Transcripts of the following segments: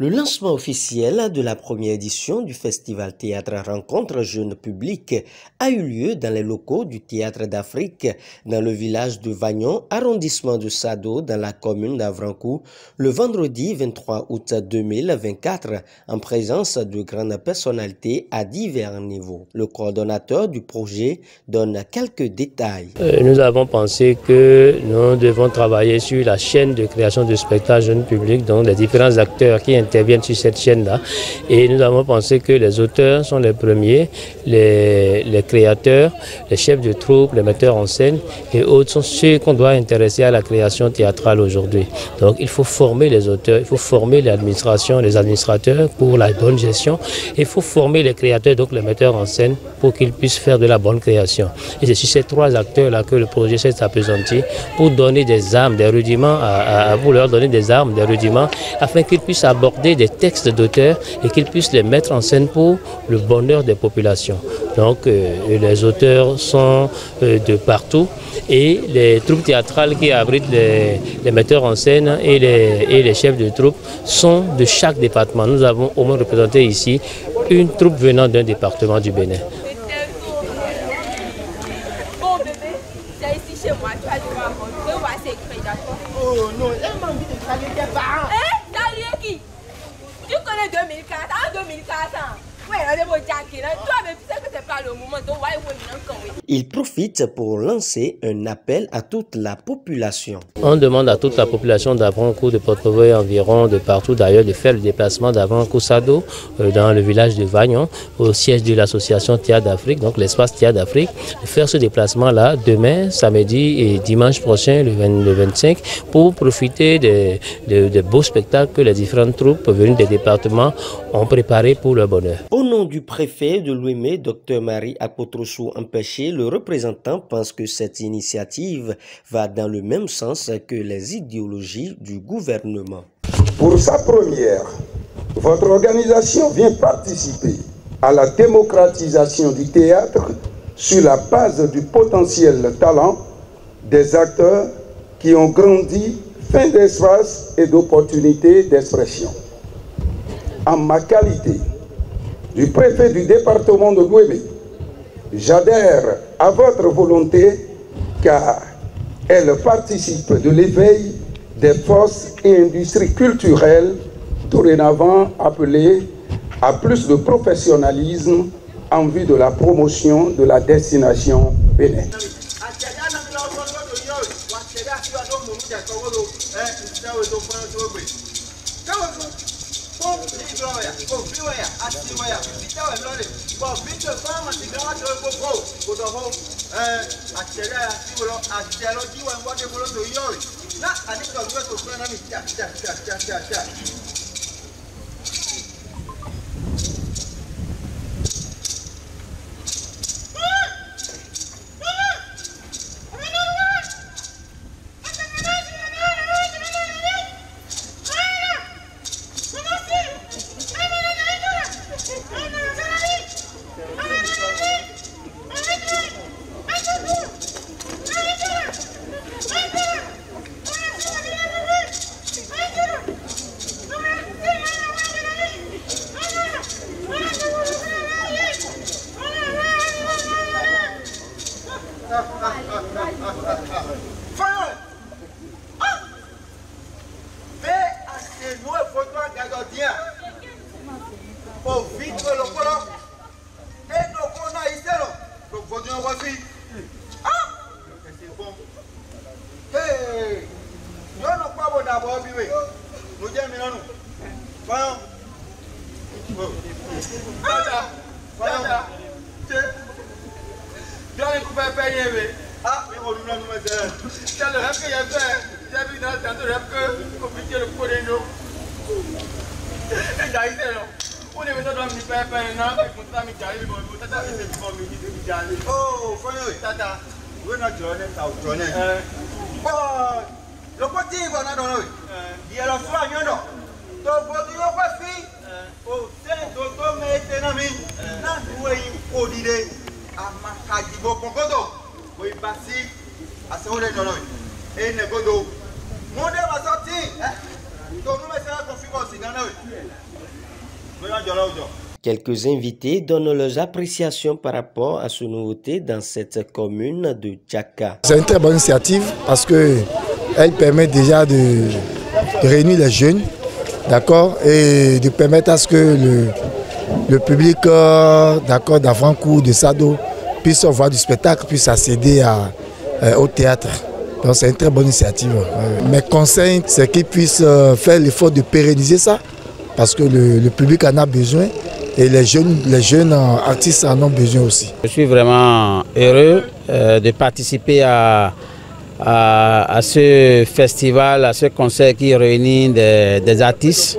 Le lancement officiel de la première édition du Festival Théâtre Rencontre Jeune Public a eu lieu dans les locaux du Théâtre d'Afrique, dans le village de Vagnon, arrondissement de Sado, dans la commune d'Avrancourt, le vendredi 23 août 2024, en présence de grandes personnalités à divers niveaux. Le coordonnateur du projet donne quelques détails. Nous avons pensé que nous devons travailler sur la chaîne de création de spectacles jeunes publics, donc les différents acteurs qui interviennent sur cette chaîne-là. Et nous avons pensé que les auteurs sont les premiers, les créateurs, les chefs de troupe, les metteurs en scène et autres sont ceux qu'on doit intéresser à la création théâtrale aujourd'hui. Donc il faut former les auteurs, il faut former l'administration, les administrateurs pour la bonne gestion. Il faut former les créateurs, donc les metteurs en scène, pour qu'ils puissent faire de la bonne création. Et c'est sur ces trois acteurs-là que le projet s'est appesanti pour donner des armes, des rudiments, pour leur donner des armes, des rudiments, afin qu'ils puissent aborder des textes d'auteurs et qu'ils puissent les mettre en scène pour le bonheur des populations. Donc les auteurs sont de partout et les troupes théâtrales qui abritent les metteurs en scène et les chefs de troupe sont de chaque département. Nous avons au moins représenté ici une troupe venant d'un département du Bénin. Bon bébé, c'est ici chez moi, tu vas devoir rentrer, on va s'écrire, d'accord? Oh non, elle m'a envie de saluer tes parents. Saluer qui? Tu connais 2004, en 2004. Ouais, toi, mais tu sais que c'est pas le moment, donc ouais, Il profite pour lancer un appel à toute la population. On demande à toute la population d'Avrancourt, de Porte-Nouveau environ, de partout d'ailleurs, de faire le déplacement d'Avrancourt-Sado dans le village de Vagnon, au siège de l'association Théâtre d'Afrique, donc l'espace Théâtre d'Afrique, de faire ce déplacement-là demain, samedi et dimanche prochain, le 25, pour profiter des beaux spectacles que les différentes troupes venues des départements ont préparés pour leur bonheur. Au nom du préfet de l'Ouémé, Dr Marie Akotrosu Empêché, le représentant pense que cette initiative va dans le même sens que les idéologies du gouvernement. Pour sa première, votre organisation vient participer à la démocratisation du théâtre sur la base du potentiel talent des acteurs qui ont grandi fin d'espace et d'opportunités d'expression. En ma qualité du préfet du département de l'Ouémé, j'adhère à votre volonté car elle participe de l'éveil des forces et industries culturelles dorénavant appelées à plus de professionnalisme en vue de la promotion de la destination Bénin. Mon Quelques invités donnent leurs appréciations par rapport à ce nouveauté dans cette commune de Djaka. C'est une très bonne initiative parce qu'elle permet déjà de réunir les jeunes, d'accord, et de permettre à ce que le public d'Avrancourt, de Sado, puisse voir du spectacle, puisse accéder au théâtre. Donc c'est une très bonne initiative. Mes conseils, c'est qu'ils puissent faire l'effort de pérenniser ça, parce que le public en a besoin et les jeunes artistes en ont besoin aussi. Je suis vraiment heureux de participer à ce festival, à ce concert qui réunit des artistes.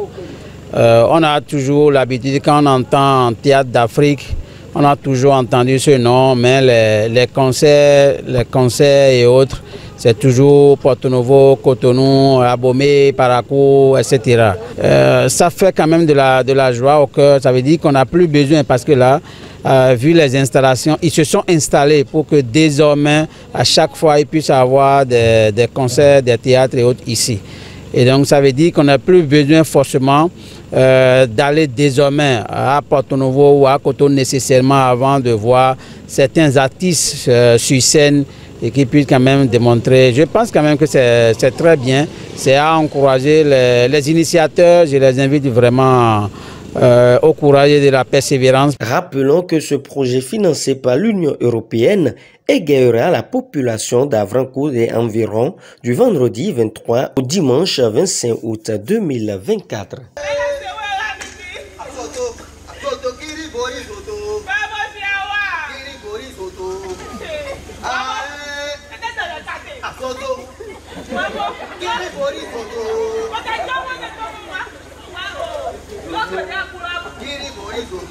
On a toujours l'habitude, quand on entend Théâtre d'Afrique, on a toujours entendu ce nom, mais les concerts et autres, c'est toujours Porto-Novo, Cotonou, Abomey, Parakou, etc. Ça fait quand même de la joie au cœur. Ça veut dire qu'on n'a plus besoin parce que là, vu les installations, ils se sont installés pour que désormais, à chaque fois, ils puissent avoir des concerts, des théâtres et autres ici. Et donc ça veut dire qu'on n'a plus besoin forcément d'aller désormais à Porto-Novo ou à Cotonou nécessairement avant de voir certains artistes sur scène et qui puissent quand même démontrer. Je pense quand même que c'est très bien. C'est à encourager les initiateurs. Je les invite vraiment au courage et de la persévérance. Rappelons que ce projet financé par l'Union européenne égayera la population d'Avrancourt et environ du vendredi 23 au dimanche 25 août 2024. Kiri bori soto.